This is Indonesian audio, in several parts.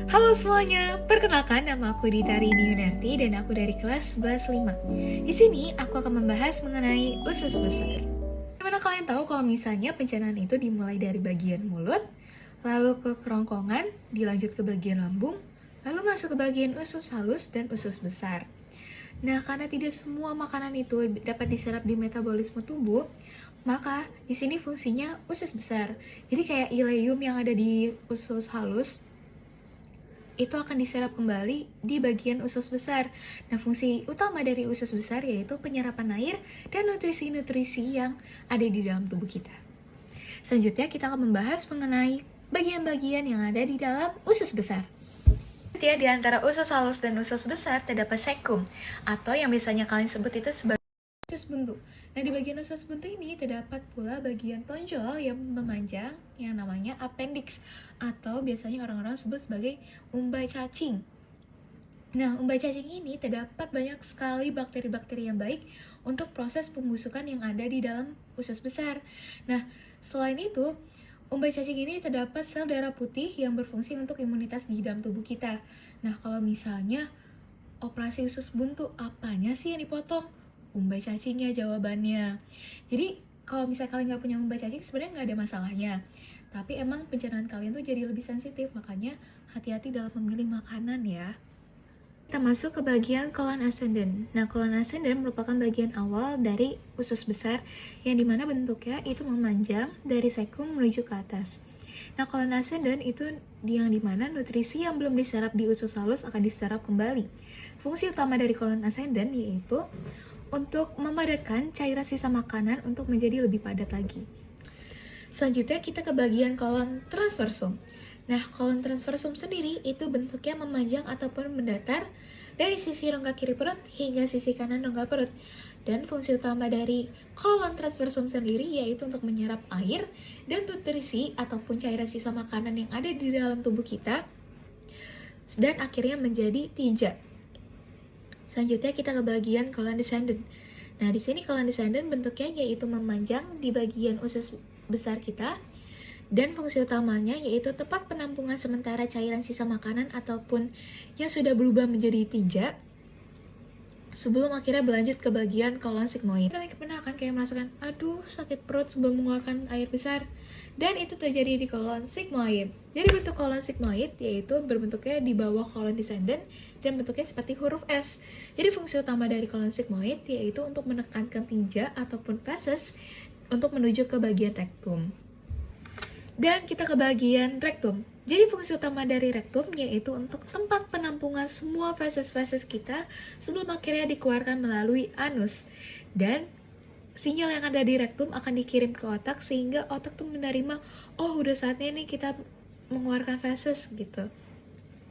Halo semuanya, perkenalkan nama aku Dita Rini Yunarti dan aku dari kelas 11 5. Di sini aku akan membahas mengenai usus besar. Gimana kalian tahu kalau misalnya pencernaan itu dimulai dari bagian mulut, lalu ke kerongkongan, dilanjut ke bagian lambung, lalu masuk ke bagian usus halus dan usus besar. Nah, karena tidak semua makanan itu dapat diserap di metabolisme tubuh, maka di sini fungsinya usus besar. Jadi kayak ileum yang ada di usus halus itu akan diserap kembali di bagian usus besar. Nah, fungsi utama dari usus besar yaitu penyerapan air dan nutrisi-nutrisi yang ada di dalam tubuh kita. Selanjutnya, kita akan membahas mengenai bagian-bagian yang ada di dalam usus besar. Di antara usus halus dan usus besar terdapat sekum, atau yang biasanya kalian sebut itu sebagai usus buntu. Nah, di bagian usus buntu ini terdapat pula bagian tonjol yang memanjang yang namanya appendix, atau biasanya orang-orang sebut sebagai umbai cacing. Nah, umbai cacing ini terdapat banyak sekali bakteri-bakteri yang baik untuk proses pembusukan yang ada di dalam usus besar. Nah, selain itu, umbai cacing ini terdapat sel darah putih yang berfungsi untuk imunitas di dalam tubuh kita. Nah, kalau misalnya operasi usus buntu, apanya sih yang dipotong? Umbai cacingnya jawabannya. Jadi kalau misalnya kalian nggak punya umbai cacing, sebenarnya nggak ada masalahnya. Tapi emang pencernaan kalian tuh jadi lebih sensitif, makanya hati-hati dalam memilih makanan ya. Kita masuk ke bagian colon ascendens. Nah, colon ascendens merupakan bagian awal dari usus besar yang dimana bentuknya itu memanjang dari sekum menuju ke atas. Nah, colon ascendens itu yang dimana nutrisi yang belum diserap di usus halus akan diserap kembali. Fungsi utama dari colon ascendens yaitu untuk memadatkan cairan sisa makanan untuk menjadi lebih padat lagi. Selanjutnya kita ke bagian colon transversum. Nah, colon transversum sendiri itu bentuknya memanjang ataupun mendatar dari sisi rongga kiri perut hingga sisi kanan rongga perut. Dan fungsi utama dari colon transversum sendiri yaitu untuk menyerap air dan nutrisi ataupun cairan sisa makanan yang ada di dalam tubuh kita dan akhirnya menjadi tinja. Selanjutnya kita ke bagian colon descendens. Nah, di sini colon descendens bentuknya yaitu memanjang di bagian usus besar kita dan fungsi utamanya yaitu tempat penampungan sementara cairan sisa makanan ataupun yang sudah berubah menjadi tinja sebelum akhirnya berlanjut ke bagian colon sigmoid. Kalian pernah kan kayak merasakan, aduh sakit perut sebelum mengeluarkan air besar? Dan itu terjadi di colon sigmoid. Jadi bentuk colon sigmoid yaitu berbentuknya di bawah colon descendens dan bentuknya seperti huruf S. Jadi fungsi utama dari colon sigmoid yaitu untuk menekankan tinja ataupun feses untuk menuju ke bagian rektum. Dan kita ke bagian rektum. Jadi fungsi utama dari rektum yaitu untuk tempat penampungan semua feses-feses kita sebelum akhirnya dikeluarkan melalui anus. Dan sinyal yang ada di rektum akan dikirim ke otak sehingga otak tuh menerima, oh udah saatnya nih kita mengeluarkan feses gitu.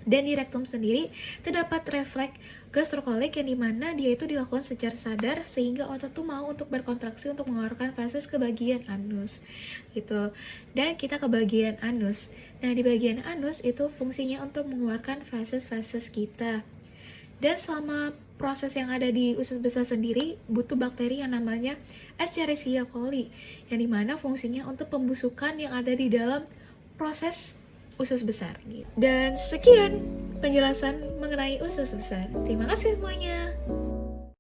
Dan di rektum sendiri terdapat refleks gastrokolik yang dimana dia itu dilakukan secara sadar sehingga otot tuh mau untuk berkontraksi untuk mengeluarkan feses ke bagian anus gitu. Dan kita ke bagian anus. Nah, di bagian anus itu fungsinya untuk mengeluarkan feses-feses kita. Dan selama proses yang ada di usus besar sendiri butuh bakteri yang namanya Escherichia coli yang dimana fungsinya untuk pembusukan yang ada di dalam proses usus besar gitu. Dan sekian penjelasan mengenai usus besar. Terima kasih semuanya.